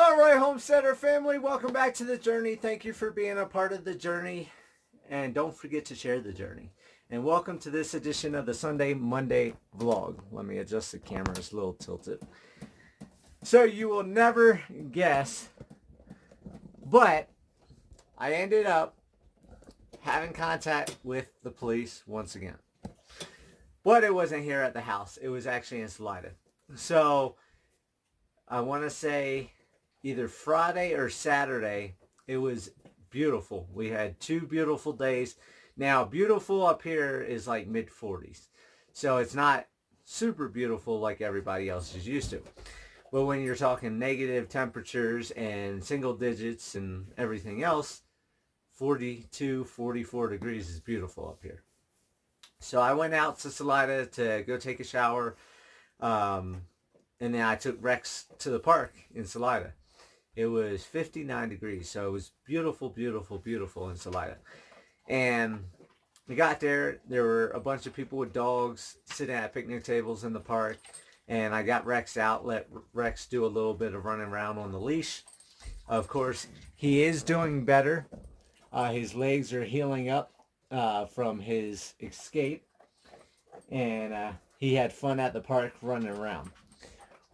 All right, Homesteader family, welcome back to the journey. Thank you for being a part of the journey. And don't forget to share the journey. And welcome to this edition of the Sunday Monday vlog. Let me adjust the camera, it's a little tilted. So you will never guess, but I ended up having contact with the police once again. But it wasn't here at the house. It was actually in Salida. So I want to say either Friday or Saturday, it was beautiful. We had 2 beautiful days. Now, beautiful up here is like mid-40s. So it's not super beautiful like everybody else is used to. But when you're talking negative temperatures and single digits and everything else, 42, 44 degrees is beautiful up here. So I went out to Salida to go take a shower. And then I took Rex to the park in Salida. It was 59 degrees, so it was beautiful, beautiful, beautiful in Salida. And we got there, there were a bunch of people with dogs sitting at picnic tables in the park. And I got Rex out, let Rex do a little bit of running around on the leash. Of course, he is doing better. His legs are healing up from his escape. And he had fun at the park running around.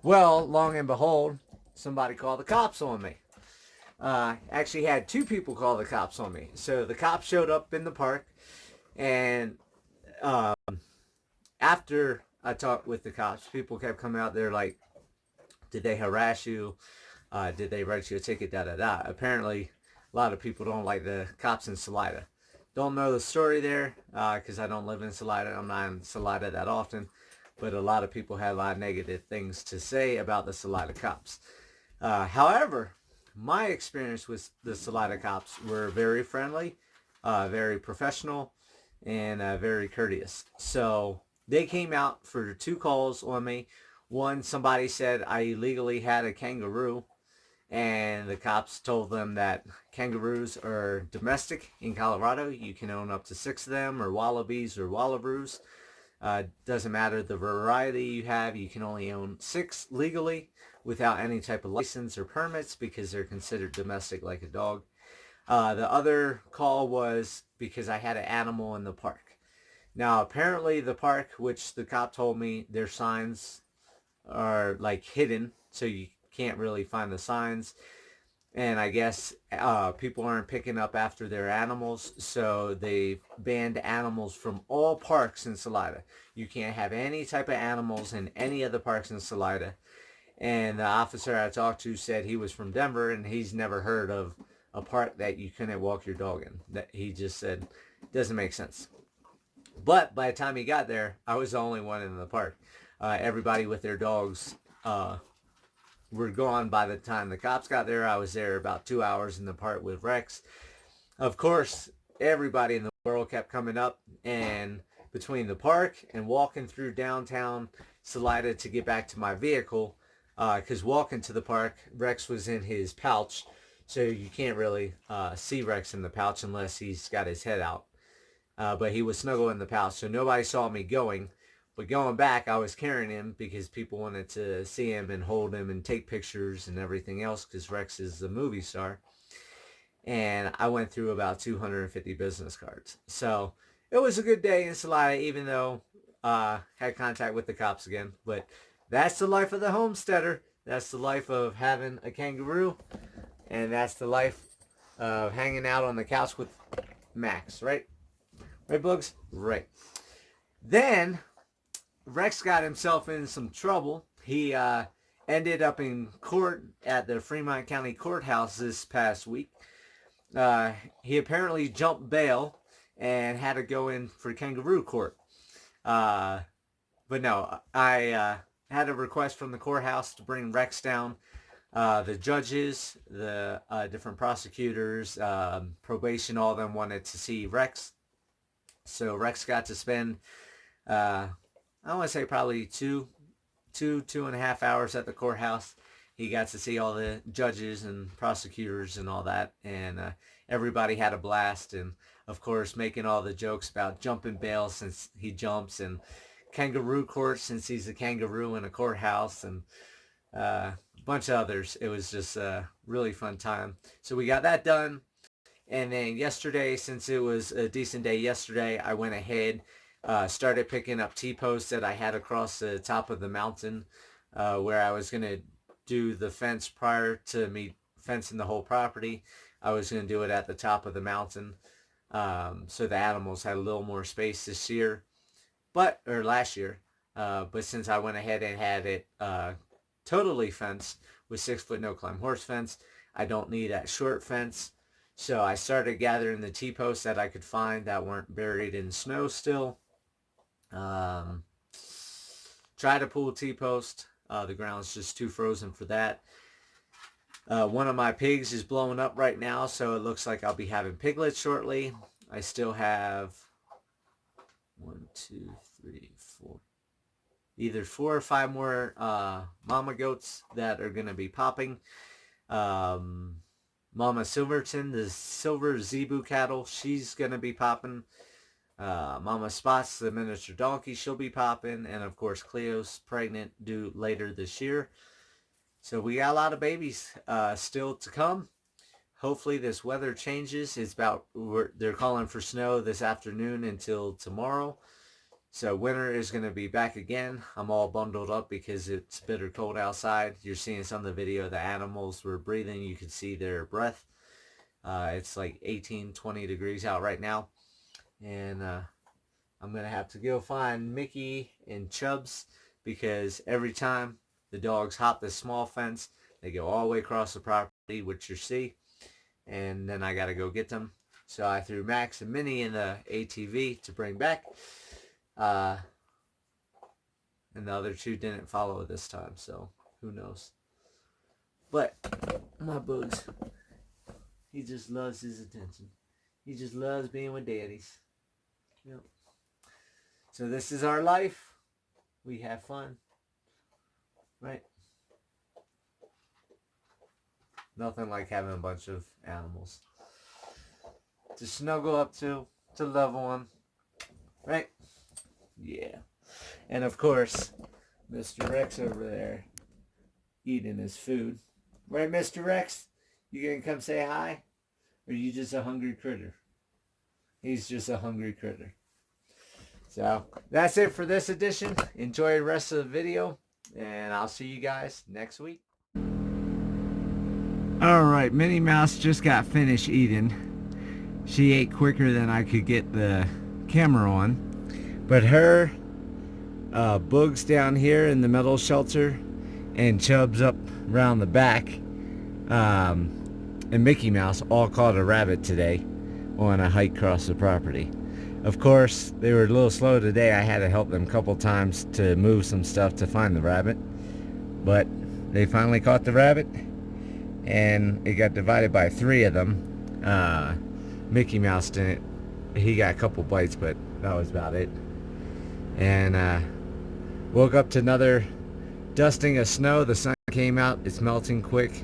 Well, long and behold, somebody called the cops on me. Actually had 2 people call the cops on me. So the cops showed up in the park, and after I talked with the cops, people kept coming out there like, did they harass you? Did they write you a ticket? Da da da. Apparently, a lot of people don't like the cops in Salida. Don't know the story there because I don't live in Salida. I'm not in Salida that often. But a lot of people had a lot of negative things to say about the Salida cops. However, my experience with the Salida cops were very friendly, very professional, and very courteous. So they came out for 2 calls on me. One, somebody said I illegally had a kangaroo, and the cops told them that kangaroos are domestic in Colorado. You can own up to 6 of them, or wallabies or wallaroos. Doesn't matter the variety you have, you can only own 6 legally without any type of license or permits because they're considered domestic like a dog. The other call was because I had an animal in the park. Now apparently the park, which the cop told me their signs are like hidden, so you can't really find the signs. And I guess people aren't picking up after their animals, so they banned animals from all parks in Salida. You can't have any type of animals in any of the parks in Salida. And the officer I talked to said he was from Denver, and he's never heard of a park that you couldn't walk your dog in. That he just said, doesn't make sense. But by the time he got there, I was the only one in the park. Everybody with their dogs were gone by the time the cops got there. I was there about 2 hours in the park with Rex. Of course, everybody in the world kept coming up, and between the park and walking through downtown Salida to get back to my vehicle, because walking to the park, Rex was in his pouch, so you can't really see Rex in the pouch unless he's got his head out. But he was snuggled in the pouch, so nobody saw me going. But going back, I was carrying him because people wanted to see him and hold him and take pictures and everything else because Rex is the movie star. And I went through about 250 business cards. So it was a good day in Salida, even though I had contact with the cops again. But that's the life of the homesteader. That's the life of having a kangaroo. And that's the life of hanging out on the couch with Max, right? Right, Bugs? Right. Then Rex got himself in some trouble. He ended up in court at the Fremont County Courthouse this past week. He apparently jumped bail and had to go in for kangaroo court. But no, I had a request from the courthouse to bring Rex down. The judges, the different prosecutors, probation, all of them wanted to see Rex. So Rex got to spend I want to say probably two and a half hours at the courthouse. He got to see all the judges and prosecutors and all that, and everybody had a blast. And of course, making all the jokes about jumping bail since he jumps, and kangaroo court since he's a kangaroo in a courthouse, and a bunch of others. It was just a really fun time. So we got that done. And then yesterday, since it was a decent day yesterday, I went ahead, started picking up T-posts that I had across the top of the mountain, where I was going to do the fence prior to me fencing the whole property. I was going to do it at the top of the mountain, so the animals had a little more space this year, or last year. But since I went ahead and had it totally fenced with 6-foot no-climb horse fence, I don't need that short fence. So I started gathering the T-posts that I could find that weren't buried in snow still. Try to pull a T-post. The ground's just too frozen for that. One of my pigs is blowing up right now, so it looks like I'll be having piglets shortly. I still have 1, 2, 3, 4. Either 4 or 5 more mama goats that are going to be popping. Mama Silverton, the silver zebu cattle, she's going to be popping. Mama Spots, the miniature donkey, she'll be popping. And of course, Cleo's pregnant, due later this year. So we got a lot of babies still to come. Hopefully this weather changes. They're calling for snow this afternoon until tomorrow. So winter is going to be back again. I'm all bundled up because it's bitter cold outside. You're seeing some of the video. The animals were breathing. You can see their breath. It's like 18, 20 degrees out right now. And I'm going to have to go find Mickey and Chubbs, because every time the dogs hop this small fence, they go all the way across the property, which you see. And then I got to go get them. So I threw Max and Minnie in the ATV to bring back. And the other 2 didn't follow this time, so who knows. But my Bugs, he just loves his attention. He just loves being with daddies. Yep. So this is our life. We have fun. Right? Nothing like having a bunch of animals to snuggle up to love on. Right? Yeah. And of course, Mr. Rex over there eating his food. Right, Mr. Rex? You gonna come say hi? Or are you just a hungry critter? He's just a hungry critter. So, that's it for this edition. Enjoy the rest of the video. And I'll see you guys next week. Alright, Minnie Mouse just got finished eating. She ate quicker than I could get the camera on. But her, Bugs down here in the metal shelter, and Chubbs up around the back, and Mickey Mouse all caught a rabbit today on a hike across the property. Of course, they were a little slow today. I had to help them a couple times to move some stuff to find the rabbit. But they finally caught the rabbit, and it got divided by 3 of them. Mickey Mouse didn't. He got a couple bites, but that was about it. And woke up to another dusting of snow. The sun came out. It's melting quick,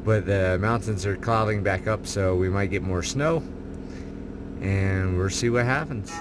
but the mountains are clouding back up, so we might get more snow, and we'll see what happens.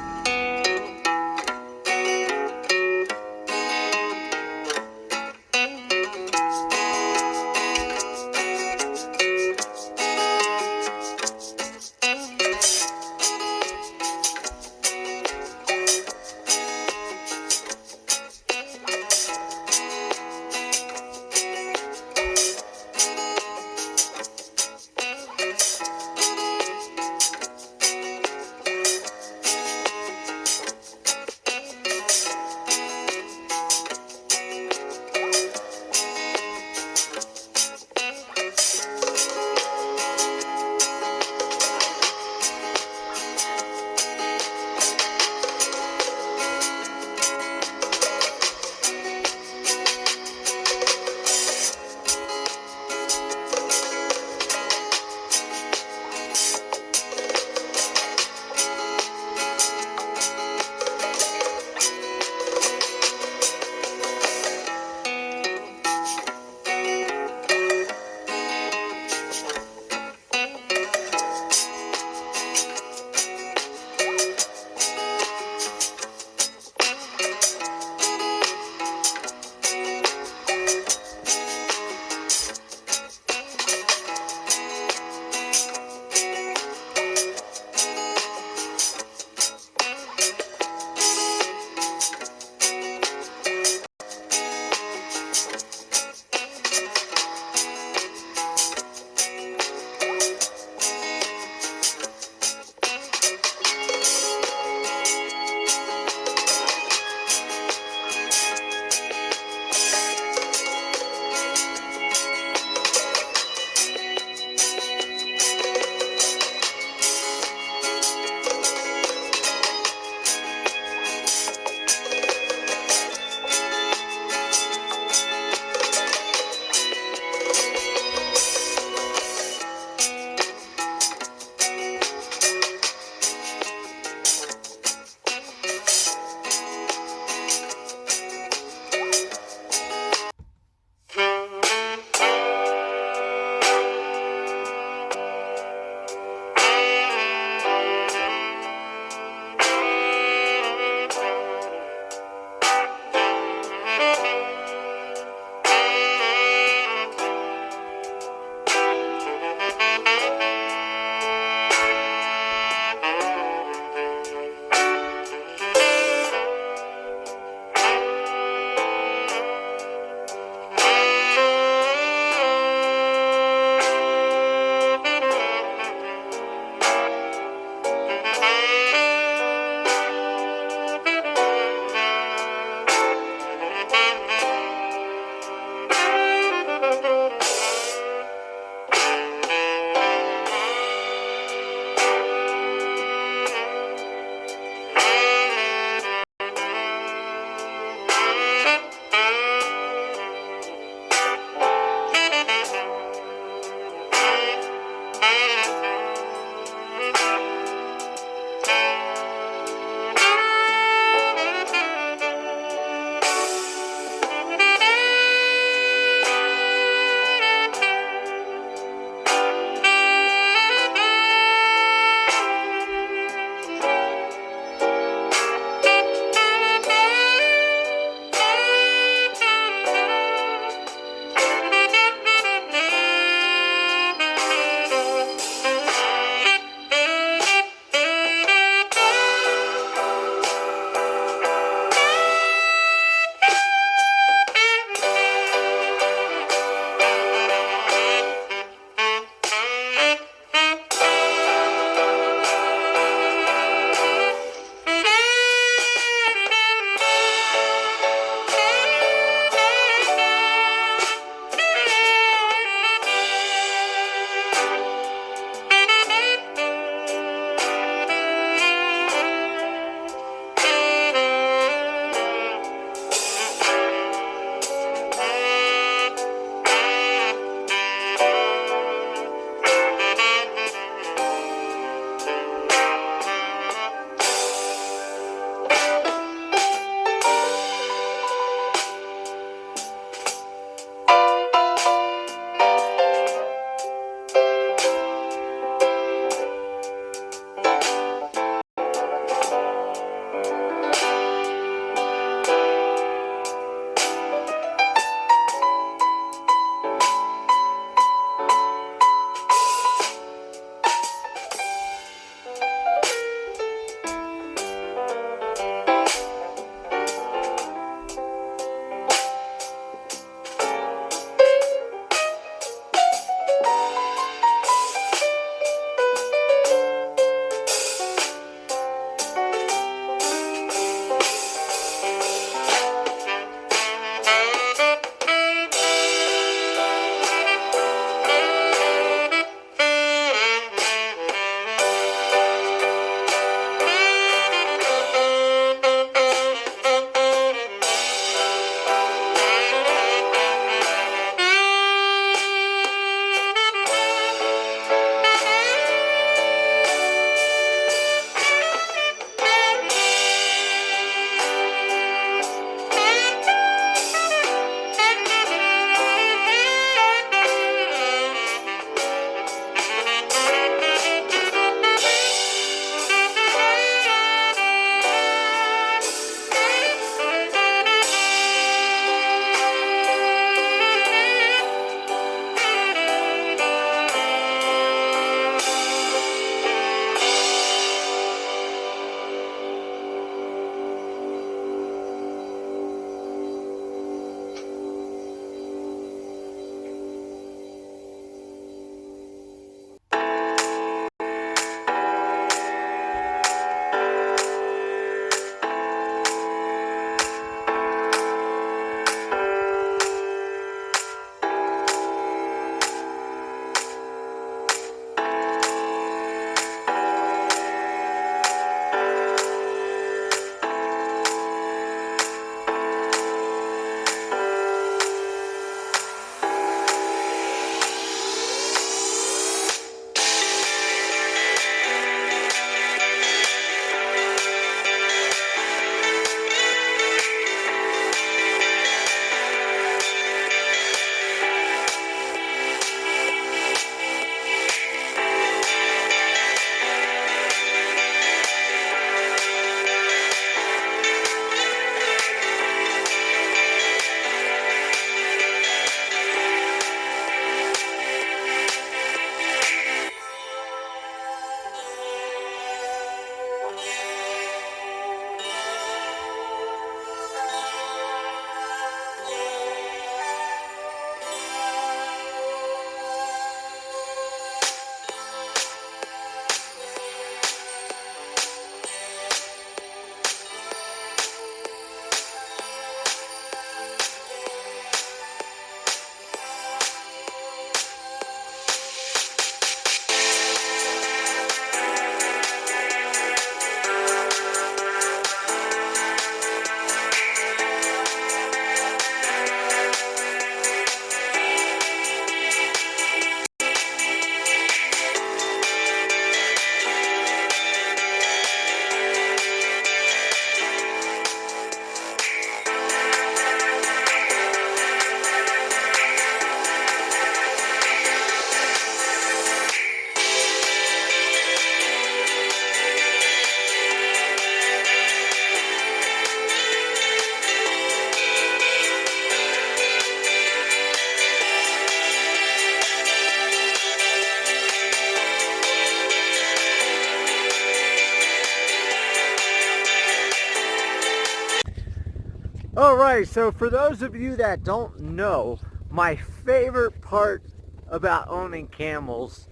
Alright, so for those of you that don't know, my favorite part about owning camels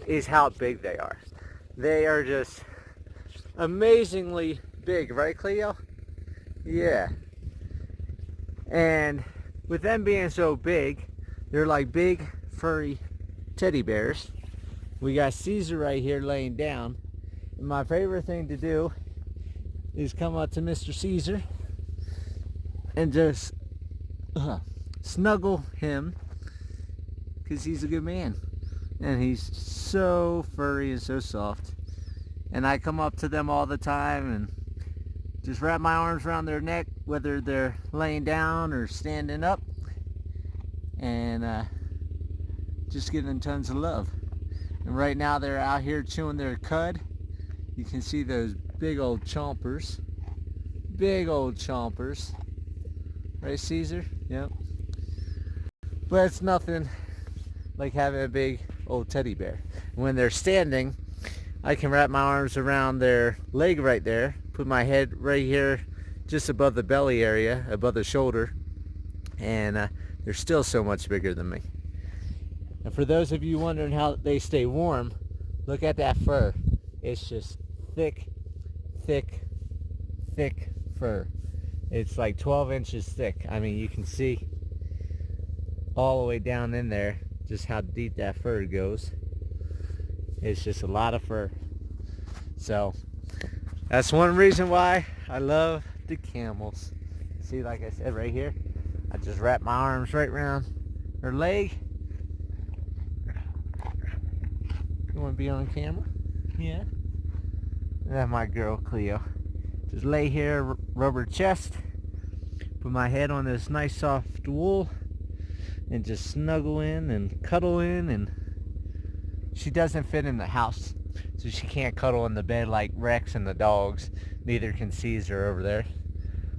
is how big they are. They are just amazingly big, right Cleo? Yeah. And with them being so big, they're like big furry teddy bears. We got Caesar right here laying down. And my favorite thing to do is come up to Mr. Caesar and just snuggle him, because he's a good man. And he's so furry and so soft. And I come up to them all the time and just wrap my arms around their neck, whether they're laying down or standing up, and just give them tons of love. And right now they're out here chewing their cud. You can see those big old chompers. Big old chompers. Right, Caesar? Yep. But it's nothing like having a big old teddy bear. When they're standing, I can wrap my arms around their leg right there, put my head right here just above the belly area, above the shoulder, and they're still so much bigger than me. And for those of you wondering how they stay warm, look at that fur. It's just thick, thick, thick fur. It's like 12 inches thick. I mean, you can see all the way down in there just how deep that fur goes. It's just a lot of fur. So that's one reason why I love the camels. See, like I said right here, I just wrap my arms right around her leg. You want to be on camera? Yeah. That's my girl Cleo. Just lay here, rub her chest, put my head on this nice soft wool, and just snuggle in and cuddle in. And she doesn't fit in the house, so she can't cuddle in the bed like Rex and the dogs. Neither can Caesar over there.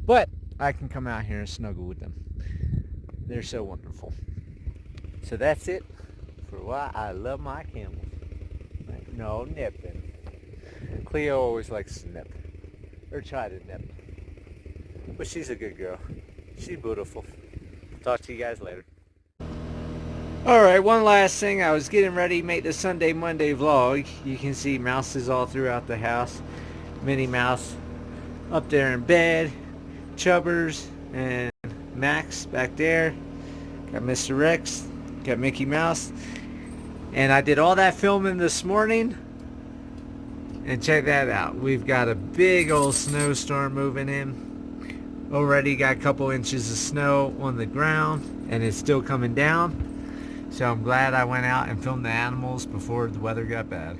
But I can come out here and snuggle with them. They're so wonderful. So that's it for why I love my camels. No nipping. Cleo always likes to nip. Or try to nip. But she's a good girl. She's beautiful. Talk to you guys later. Alright, one last thing. I was getting ready to make the Sunday Monday vlog. You can see mouses all throughout the house. Minnie Mouse up there in bed. Chubbers and Max back there. Got Mr. Rex. Got Mickey Mouse. And I did all that filming this morning. And check that out. We've got a big old snowstorm moving in. Already got a couple inches of snow on the ground. And it's still coming down. So I'm glad I went out and filmed the animals before the weather got bad.